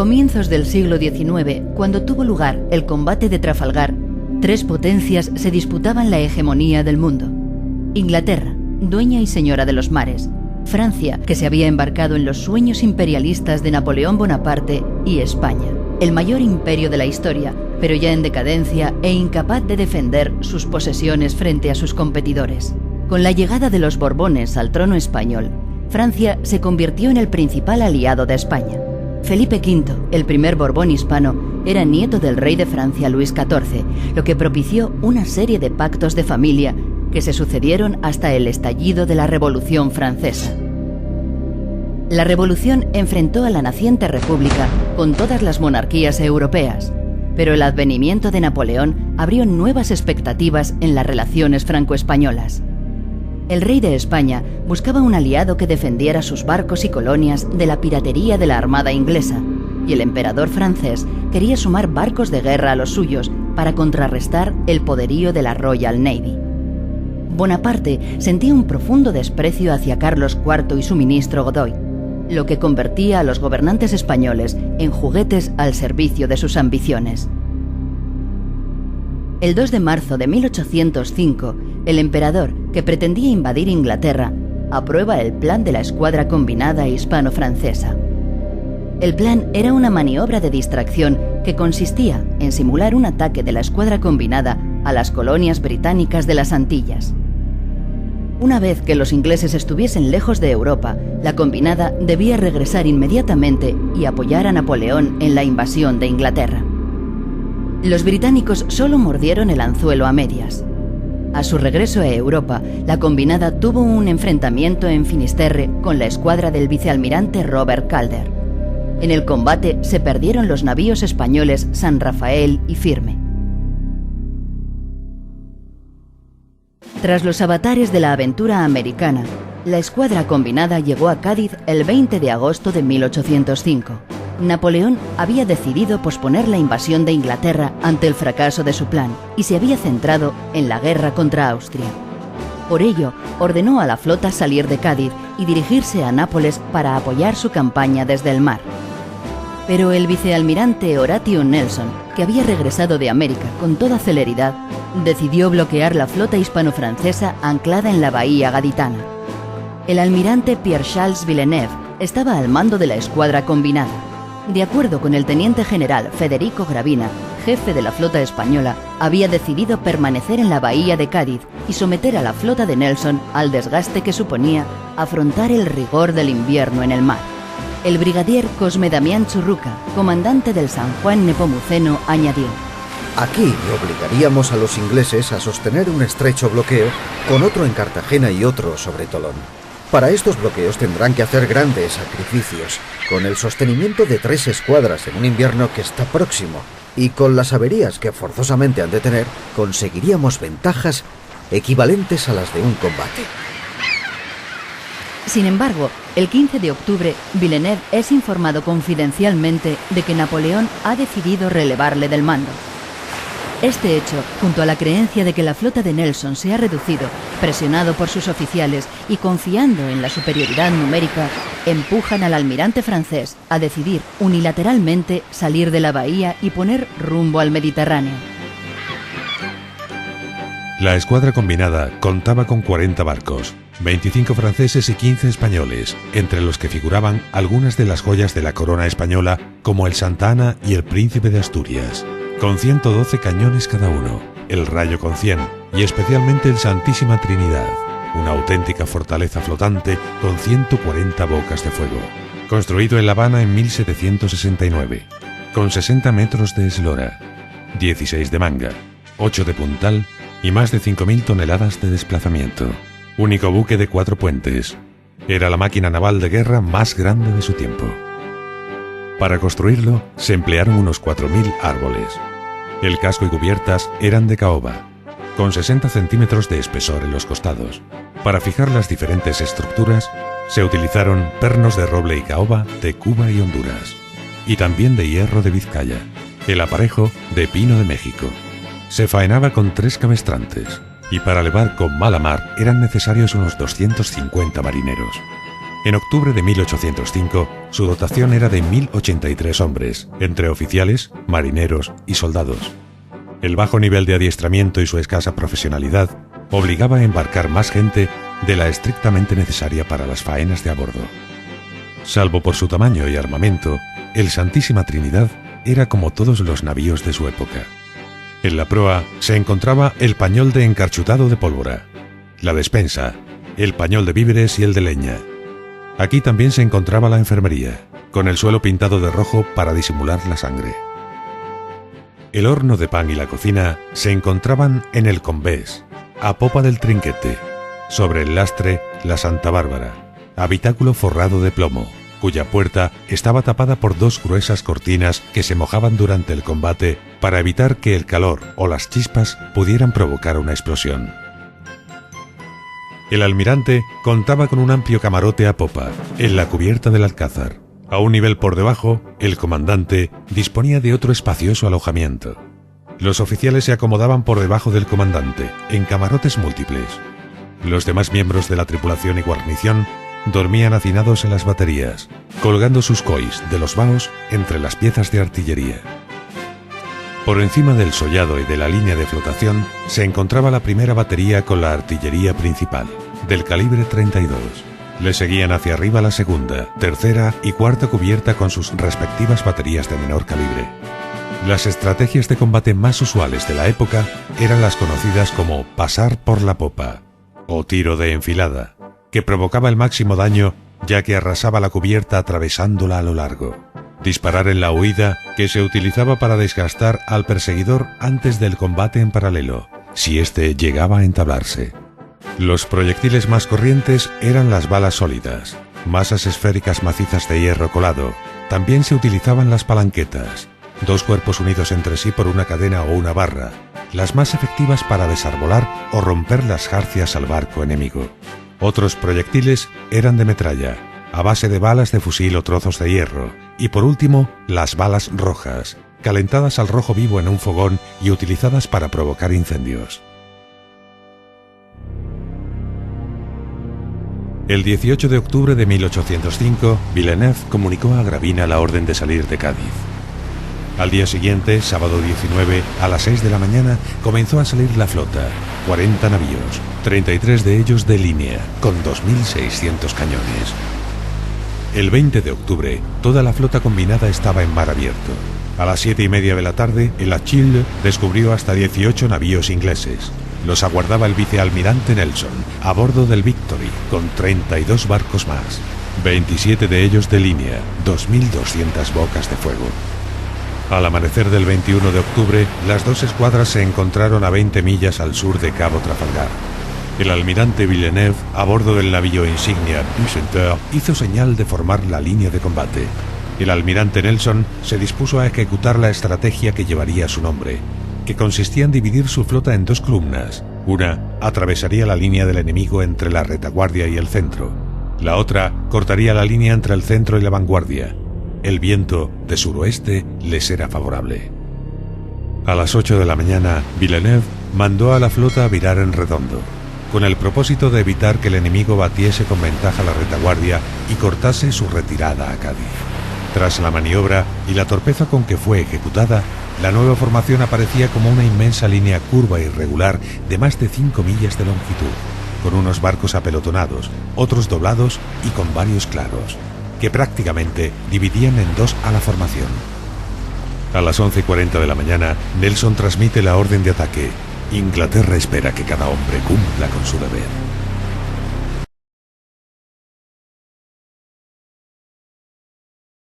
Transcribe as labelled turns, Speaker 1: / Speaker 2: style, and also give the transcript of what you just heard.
Speaker 1: comienzos del siglo XIX, cuando tuvo lugar el combate de Trafalgar, tres potencias se disputaban la hegemonía del mundo. Inglaterra, dueña y señora de los mares; Francia, que se había embarcado en los sueños imperialistas de Napoleón Bonaparte; y España, el mayor imperio de la historia, pero ya en decadencia e incapaz de defender sus posesiones frente a sus competidores. Con la llegada de los Borbones al trono español, Francia se convirtió en el principal aliado de España. Felipe V, el primer Borbón hispano, era nieto del rey de Francia Luis XIV, lo que propició una serie de pactos de familia que se sucedieron hasta el estallido de la Revolución Francesa. La Revolución enfrentó a la naciente república con todas las monarquías europeas, pero el advenimiento de Napoleón abrió nuevas expectativas en las relaciones franco-españolas. El rey de España buscaba un aliado que defendiera sus barcos y colonias de la piratería de la armada inglesa, y el emperador francés quería sumar barcos de guerra a los suyos para contrarrestar el poderío de la Royal Navy. Bonaparte sentía un profundo desprecio hacia Carlos IV y su ministro Godoy, lo que convertía a los gobernantes españoles en juguetes al servicio de sus ambiciones. El 2 de marzo de 1805, el emperador, que pretendía invadir Inglaterra, aprueba el plan de la escuadra combinada hispano-francesa. El plan era una maniobra de distracción que consistía en simular un ataque de la escuadra combinada a las colonias británicas de las Antillas. Una vez que los ingleses estuviesen lejos de Europa, la combinada debía regresar inmediatamente y apoyar a Napoleón en la invasión de Inglaterra. Los británicos solo mordieron el anzuelo a medias. A su regreso a Europa, la combinada tuvo un enfrentamiento en Finisterre con la escuadra del vicealmirante Robert Calder. En el combate se perdieron los navíos españoles San Rafael y Firme. Tras los avatares de la aventura americana, la escuadra combinada llegó a Cádiz el 20 de agosto de 1805. Napoleón había decidido posponer la invasión de Inglaterra ante el fracaso de su plan y se había centrado en la guerra contra Austria. Por ello, ordenó a la flota salir de Cádiz y dirigirse a Nápoles para apoyar su campaña desde el mar. Pero el vicealmirante Horatio Nelson, que había regresado de América con toda celeridad, decidió bloquear la flota hispano-francesa anclada en la bahía gaditana. El almirante Pierre-Charles Villeneuve estaba al mando de la escuadra combinada. De acuerdo con el teniente general Federico Gravina, jefe de la flota española, había decidido permanecer en la bahía de Cádiz y someter a la flota de Nelson al desgaste que suponía afrontar el rigor del invierno en el mar. El brigadier Cosme Damián Churruca, comandante del San Juan Nepomuceno, añadió:
Speaker 2: Aquí obligaríamos a los ingleses a sostener un estrecho bloqueo con otro en Cartagena y otro sobre Tolón. Para estos bloqueos tendrán que hacer grandes sacrificios, con el sostenimiento de 3 escuadras en un invierno que está próximo, y con las averías que forzosamente han de tener, conseguiríamos ventajas equivalentes a las de un combate.
Speaker 1: Sin embargo, el 15 de octubre, Villeneuve es informado confidencialmente de que Napoleón ha decidido relevarle del mando. Este hecho, junto a la creencia de que la flota de Nelson se ha reducido, presionado por sus oficiales y confiando en la superioridad numérica, empujan al almirante francés a decidir unilateralmente salir de la bahía y poner rumbo al Mediterráneo.
Speaker 3: La escuadra combinada contaba con 40 barcos, 25 franceses y 15 españoles, entre los que figuraban algunas de las joyas de la corona española, como el Santa Ana y el Príncipe de Asturias, con 112 cañones cada uno, el Rayo con 100 y especialmente el Santísima Trinidad, una auténtica fortaleza flotante con 140 bocas de fuego, construido en La Habana en 1769, con 60 metros de eslora, 16 de manga, 8 de puntal y más de 5.000 toneladas de desplazamiento. Único buque de 4 puentes. Era la máquina naval de guerra más grande de su tiempo. Para construirlo se emplearon unos 4.000 árboles. El casco y cubiertas eran de caoba, con 60 centímetros de espesor en los costados. Para fijar las diferentes estructuras se utilizaron pernos de roble y caoba de Cuba y Honduras, y también de hierro de Vizcaya. El aparejo de pino de México. Se faenaba con 3 cabestrantes, y para levar con mala mar eran necesarios unos 250 marineros. En octubre de 1805, su dotación era de 1.083 hombres, entre oficiales, marineros y soldados. El bajo nivel de adiestramiento y su escasa profesionalidad obligaba a embarcar más gente de la estrictamente necesaria para las faenas de a bordo. Salvo por su tamaño y armamento, el Santísima Trinidad era como todos los navíos de su época. En la proa se encontraba el pañol de encarchutado de pólvora, la despensa, el pañol de víveres y el de leña. Aquí también se encontraba la enfermería, con el suelo pintado de rojo para disimular la sangre. El horno de pan y la cocina se encontraban en el combés, a popa del trinquete, sobre el lastre la Santa Bárbara, habitáculo forrado de plomo, cuya puerta estaba tapada por dos gruesas cortinas que se mojaban durante el combate para evitar que el calor o las chispas pudieran provocar una explosión. El almirante contaba con un amplio camarote a popa, en la cubierta del alcázar. A un nivel por debajo, el comandante disponía de otro espacioso alojamiento. Los oficiales se acomodaban por debajo del comandante, en camarotes múltiples. Los demás miembros de la tripulación y guarnición dormían hacinados en las baterías, colgando sus cois de los baos entre las piezas de artillería. Por encima del sollado y de la línea de flotación se encontraba la primera batería con la artillería principal, del calibre 32. Le seguían hacia arriba la segunda, tercera y cuarta cubierta con sus respectivas baterías de menor calibre. Las estrategias de combate más usuales de la época eran las conocidas como pasar por la popa o tiro de enfilada, que provocaba el máximo daño ya que arrasaba la cubierta atravesándola a lo largo. Disparar en la huida, que se utilizaba para desgastar al perseguidor antes del combate en paralelo, si éste llegaba a entablarse. Los proyectiles más corrientes eran las balas sólidas, masas esféricas macizas de hierro colado. También se utilizaban las palanquetas, dos cuerpos unidos entre sí por una cadena o una barra, las más efectivas para desarbolar o romper las jarcias al barco enemigo. Otros proyectiles eran de metralla, a base de balas de fusil o trozos de hierro, y por último, las balas rojas, calentadas al rojo vivo en un fogón y utilizadas para provocar incendios. El 18 de octubre de 1805, Villeneuve comunicó a Gravina la orden de salir de Cádiz. Al día siguiente, sábado 19, a las 6 de la mañana, comenzó a salir la flota, 40 navíos, 33 de ellos de línea, con 2.600 cañones. El 20 de octubre, toda la flota combinada estaba en mar abierto. A las 7:30 de la tarde, el Achille descubrió hasta 18 navíos ingleses. Los aguardaba el vicealmirante Nelson, a bordo del Victory, con 32 barcos más, 27 de ellos de línea, 2.200 bocas de fuego. Al amanecer del 21 de octubre, las dos escuadras se encontraron a 20 millas al sur de Cabo Trafalgar. El almirante Villeneuve, a bordo del navío insignia Puissenteur, hizo señal de formar la línea de combate. El almirante Nelson se dispuso a ejecutar la estrategia que llevaría su nombre, que consistía en dividir su flota en dos columnas. Una atravesaría la línea del enemigo entre la retaguardia y el centro. La otra cortaría la línea entre el centro y la vanguardia. El viento de suroeste les era favorable. A las 8 de la mañana, Villeneuve mandó a la flota a virar en redondo, con el propósito de evitar que el enemigo batiese con ventaja la retaguardia y cortase su retirada a Cádiz. Tras la maniobra y la torpeza con que fue ejecutada, la nueva formación aparecía como una inmensa línea curva e irregular de más de 5 millas de longitud, con unos barcos apelotonados, otros doblados y con varios claros, que prácticamente dividían en dos a la formación. A las 11:40 de la mañana, Nelson transmite la orden de ataque. Inglaterra espera que cada hombre cumpla con su deber.